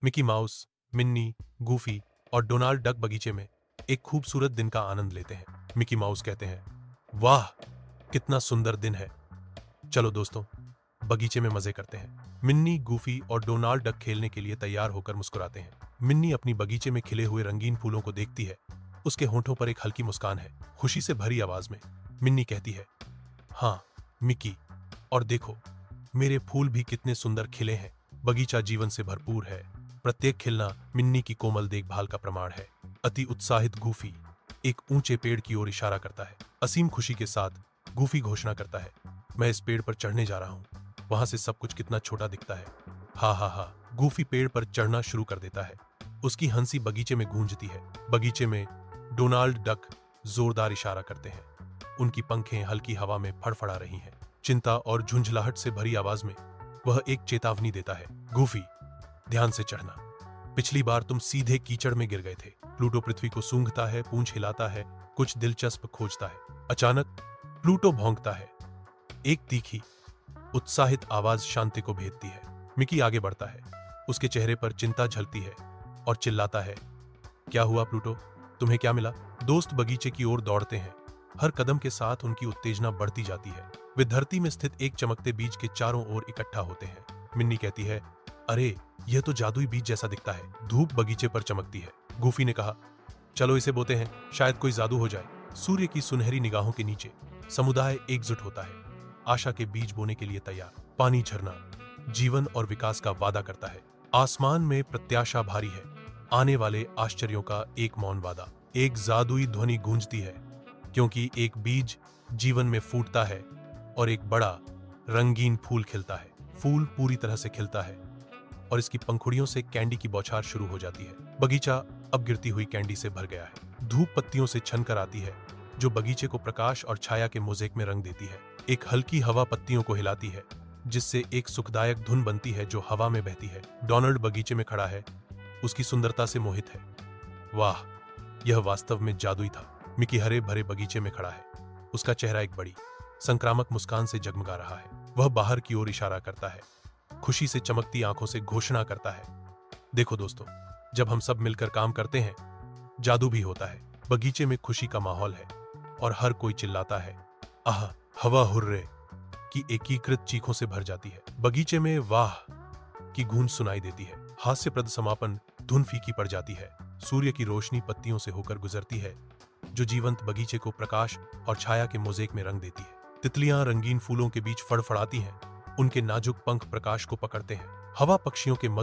Mickey mouse, Minni, Goofy और Donald duck बगीचे में एक खूबसूरत दिन का आनंद लेते हैं। मिकी माउस कहते हैं, वाह, कितना सुंदर दिन है। चलो दोस्तों, बगीचे में मजे करते हैं। मिन्नी, गूफी और डोनाल्ड डक खेलने के लिए तैयार होकर मुस्कुराते हैं। मिन्नी अपनी बगीचे में खिले हुए रंगीन फूलों को देखती है। उसके होंठों पर एक हल्की मुस्कान है। खुशी से भरी आवाज में मिन्नी कहती है, हाँ मिकी, और देखो, मेरे फूल भी कितने सुंदर खिले हैं। बगीचा जीवन से भरपूर है। प्रत्येक खिलना मिन्नी की कोमल देखभाल का प्रमाण है। अति उत्साहित गूफी एक ऊंचे पेड़ की ओर इशारा करता है। असीम खुशी के साथ गूफी घोषणा करता है, मैं इस पेड़ पर चढ़ने जा रहा हूं। वहां से सब कुछ कितना छोटा दिखता है। हा हा हा। गूफी पेड़ पर चढ़ना शुरू कर देता है। उसकी हंसी बगीचे में गूंजती है। बगीचे में डोनाल्ड डक जोरदार इशारा करते हैं। उनकी पंखें हल्की हवा में फड़फड़ा रही हैं। चिंता और झुंझलाहट से भरी आवाज में वह एक चेतावनी देता है, गूफी, ध्यान से चढ़ना। पिछली बार तुम सीधे कीचड़ में गिर गए थे। प्लूटो पृथ्वी को सूंघता है, पूंछ हिलाता है, कुछ दिलचस्प खोजता है। अचानक प्लूटो भौंकता है। एक तीखी, उत्साहित आवाज शांति को भेदती है। मिकी आगे बढ़ता है। उसके चेहरे पर चिंता झलकती है और चिल्लाता है, क्या हुआ प्लूटो, तुम्हें क्या मिला? दोस्त बगीचे की ओर दौड़ते हैं। हर कदम के साथ उनकी उत्तेजना बढ़ती जाती है। वे धरती में स्थित एक चमकते बीज के चारों ओर इकट्ठा होते हैं। मिन्नी कहती है, अरे, यह तो जादुई बीज जैसा दिखता है। धूप बगीचे पर चमकती है। गूफी ने कहा, चलो इसे बोते हैं, शायद कोई जादू हो जाए। सूर्य की सुनहरी निगाहों के नीचे समुदाय एकजुट होता है, आशा के बीज बोने के लिए तैयार। पानी झरना जीवन और विकास का वादा करता है। आसमान में प्रत्याशा भारी है। आने वाले आश्चर्यों का एक मौन वादा। एक जादुई ध्वनि गूंजती है, क्योंकि एक बीज जीवन में फूटता है और एक बड़ा रंगीन फूल खिलता है। फूल पूरी तरह से खिलता है और इसकी पंखुड़ियों से कैंडी की बौछार शुरू हो जाती है। बगीचा अब गिरती हुई कैंडी से भर गया है। धूप पत्तियों से छनकर आती है, जो बगीचे को प्रकाश और छाया के मोज़ेक में रंग देती है। एक हल्की हवा पत्तियों को हिलाती है, जिससे एक सुखदायक धुन बनती है जो हवा में बहती है। डोनाल्ड बगीचे में खड़ा है, उसकी सुंदरता से मोहित है। वाह, यह वास्तव में जादुई था। मिकी हरे भरे बगीचे में खड़ा है। उसका चेहरा एक बड़ी संक्रामक मुस्कान से जगमगा रहा है। वह बाहर की ओर इशारा करता है, खुशी से चमकती आंखों से घोषणा करता है, देखो दोस्तों, जब हम सब मिलकर काम करते हैं, जादू भी होता है। बगीचे में खुशी का माहौल है और हर कोई चिल्लाता है, आह, हवा हुर्रे की एकीकृत चीखों से भर जाती है। बगीचे में वाह की गूंज सुनाई देती है। हास्यप्रद समापन धुन फीकी पड़ जाती है। सूर्य की रोशनी पत्तियों से होकर गुजरती है, जो जीवंत बगीचे को प्रकाश और छाया के मोज़ेक में रंग देती है। तितलियां रंगीन फूलों के बीच फड़फड़ाती हैं। उनके नाजुक पंख प्रकाश को पकड़ते हैं। हवा पक्षियों के मधुर